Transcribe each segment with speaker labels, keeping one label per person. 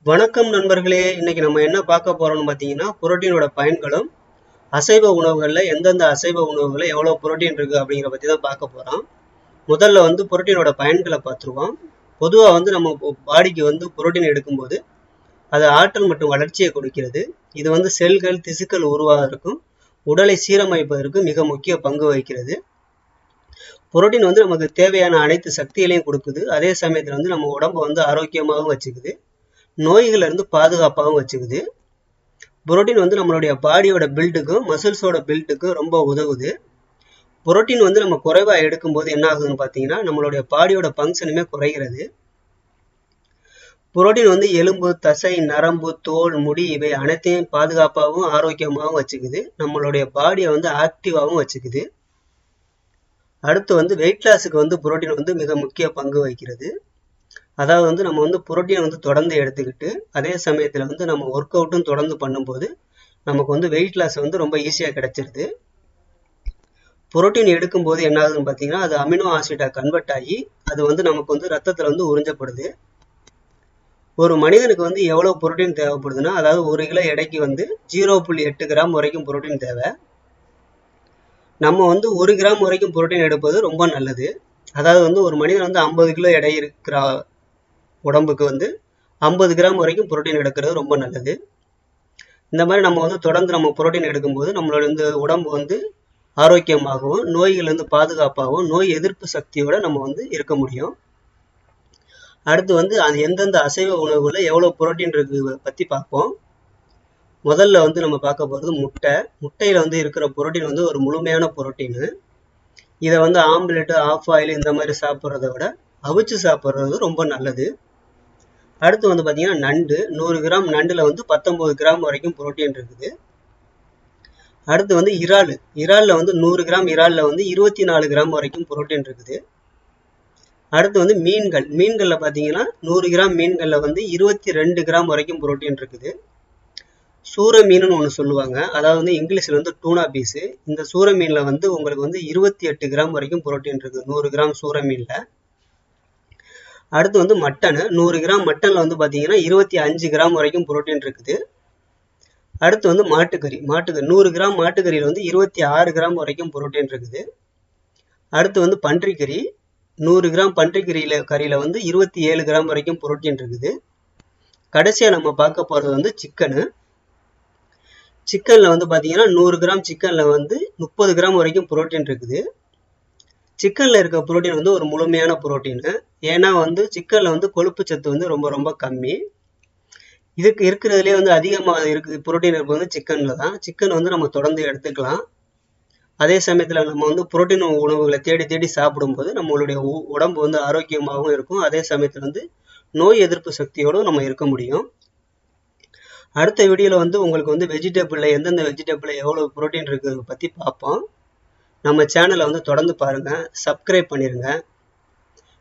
Speaker 1: வணக்கம் நண்பர்களே. இன்னைக்கு நம்ம என்ன பார்க்க போறோம்னு பார்த்தீங்கன்னா, புரோட்டீனோட பயன்களும், அசைவ உணவுகளில் எந்தெந்த அசைவ உணவுகளில் எவ்வளோ புரோட்டீன் இருக்கு அப்படிங்கிற பற்றி தான் பார்க்க போகிறோம். முதல்ல புரோட்டீனோட பயன்களை பார்த்துருவோம். பொதுவாக நம்ம பாடிக்கு புரோட்டீன் எடுக்கும்போது அது ஆற்றல் மற்றும் வளர்ச்சியை கொடுக்கிறது. இது செல்கள் திசுக்கள் உருவாகிறதுக்கும் உடலை சீரமைப்பதற்கு மிக முக்கிய பங்கு வகிக்கிறது. புரோட்டீன் நமக்கு தேவையான அனைத்து சக்திகளையும் கொடுக்குது. அதே சமயத்தில் நம்ம உடம்பை ஆரோக்கியமாகவும் வச்சுக்குது, நோய்கள் இருந்து பாதுகாப்பாகவும் வச்சுக்குது. புரோட்டீன் நம்மளுடைய பாடியோட பில்டுக்கும் மசில்ஸோட பில்டுக்கும் ரொம்ப உதவுது. புரோட்டீன் நம்ம குறைவாக எடுக்கும்போது என்ன ஆகுதுன்னு பார்த்தீங்கன்னா, நம்மளுடைய பாடியோட ஃபங்க்ஷனுமே குறைகிறது. புரோட்டீன் எலும்பு, தசை, நரம்பு, தோல், முடி இவை அனைத்தையும் பாதுகாப்பாகவும் ஆரோக்கியமாகவும் வச்சுக்குது. நம்மளுடைய பாடியை ஆக்டிவாகவும் வச்சுக்குது. அடுத்து வெயிட் லாஸுக்கு புரோட்டீன் மிக முக்கிய பங்கு வகிக்கிறது. அதாவது நம்ம புரோட்டீன் தொடர்ந்து எடுத்துக்கிட்டு அதே சமயத்தில் நம்ம ஒர்க் அவுட்டும் தொடர்ந்து பண்ணும்போது நமக்கு வெயிட் லாஸ் ரொம்ப ஈஸியாக கிடைச்சிருது. புரோட்டீன் எடுக்கும்போது என்ன ஆகுதுன்னு பார்த்தீங்கன்னா, அது அமினோ ஆசிடாக கன்வெர்ட் ஆகி அது நமக்கு ரத்தத்தில் உறிஞ்சப்படுது. ஒரு மனிதனுக்கு எவ்வளோ புரோட்டீன் தேவைப்படுதுன்னா, அதாவது 1 கிலோ எடைக்கு 0.8 கிராம் வரைக்கும் புரோட்டீன் தேவை. நம்ம 1 கிராம் வரைக்கும் புரோட்டீன் எடுப்பது ரொம்ப நல்லது. அதாவது ஒரு மனிதன் 50 கிலோ எடை இருக்கிற உடம்புக்கு 50 கிராம் வரைக்கும் புரோட்டீன் எடுக்கிறது ரொம்ப நல்லது. இந்த மாதிரி நம்ம தொடர்ந்து நம்ம புரோட்டீன் எடுக்கும்போது நம்மளோட உடம்பு ஆரோக்கியமாகவும் நோய்கள் பாதுகாப்பாகவும் நோய் எதிர்ப்பு சக்தியோட நம்ம இருக்க முடியும். அடுத்து அது எந்தெந்த அசைவ உணவுகளில் எவ்வளோ புரோட்டீன் இருக்கு பற்றி பார்ப்போம். முதல்ல நம்ம பார்க்க போகிறது முட்டை. முட்டையில் இருக்கிற புரோட்டீன் ஒரு முழுமையான புரோட்டீனு. இதை ஆம்லெட்டு, ஆஃப் ஆயில் இந்த மாதிரி சாப்பிட்றத விட அவிச்சு சாப்பிட்றது ரொம்ப நல்லது. அடுத்து பார்த்தீங்கன்னா நண்டு. 100 கிராம் நண்டில் 19 கிராம் வரைக்கும் புரோட்டீன் இருக்குது. அடுத்து இறால். இறாலில் 100 கிராம் இறாலில் 24 கிராம் வரைக்கும் புரோட்டீன் இருக்குது. அடுத்து மீன்கள். மீன்களில் பார்த்தீங்கன்னா 100 கிராம் மீன்களில் 22 கிராம் வரைக்கும் புரோட்டீன் இருக்குது. சூர மீனுன்னு ஒன்று சொல்லுவாங்க, அதாவது இங்கிலீஷில் டூனா பீஸு. இந்த சூர மீனில் உங்களுக்கு 28 கிராம் வரைக்கும் புரோட்டீன் இருக்குது 100 கிராம் சூர மீனில். அடுத்து மட்டனு. 100 கிராம் மட்டனில் பார்த்தீங்கன்னா 25 கிராம் வரைக்கும் புரோட்டீன் இருக்குது. அடுத்து மாட்டுக்கறி. 100 கிராம் மாட்டுக்கறியில் 26 கிராம் வரைக்கும் புரோட்டீன் இருக்குது. அடுத்து பன்றிக்கறி. 100 கிராம் பன்றிக்கறியில் 27 கிராம் வரைக்கும் புரோட்டீன் இருக்குது. கடைசியாக நம்ம பார்க்க போகிறது சிக்கனு. சிக்கனில் பார்த்தீங்கன்னா 100 கிராம் சிக்கனில் 30 கிராம் வரைக்கும் புரோட்டீன் இருக்குது. சிக்கனில் இருக்க புரோட்டீன் ஒரு முழுமையான புரோட்டீனு. ஏன்னா சிக்கனில் கொழுப்பு சத்து ரொம்ப ரொம்ப கம்மி. இதுக்கு இருக்கிறதுலே அதிகமாக புரோட்டீன் இருப்பது சிக்கனில் தான். சிக்கன் நம்ம தொடர்ந்து எடுத்துக்கலாம். அதே சமயத்தில் நம்ம புரோட்டீன் உணவுகளை தேடி தேடி சாப்பிடும்போது நம்மளுடைய உடம்பு ஆரோக்கியமாகவும் இருக்கும். அதே சமயத்தில் நோய் எதிர்ப்பு சக்தியோடு நம்ம இருக்க முடியும். அடுத்த வீடியோவில் உங்களுக்கு வெஜிடபிளில் எந்தெந்த வெஜிடபிளில் எவ்வளோ புரோட்டீன் இருக்குது பற்றி பார்ப்போம். நம்ம சேனலை தொடர்ந்து பாருங்கள், சப்ஸ்கிரைப் பண்ணிடுங்க.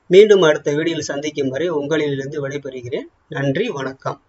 Speaker 1: மீண்டும் அடுத்த வீடியோவில் சந்திக்கும் வரை உங்களிலிருந்து விடைபெறுகிறேன். நன்றி, வணக்கம்.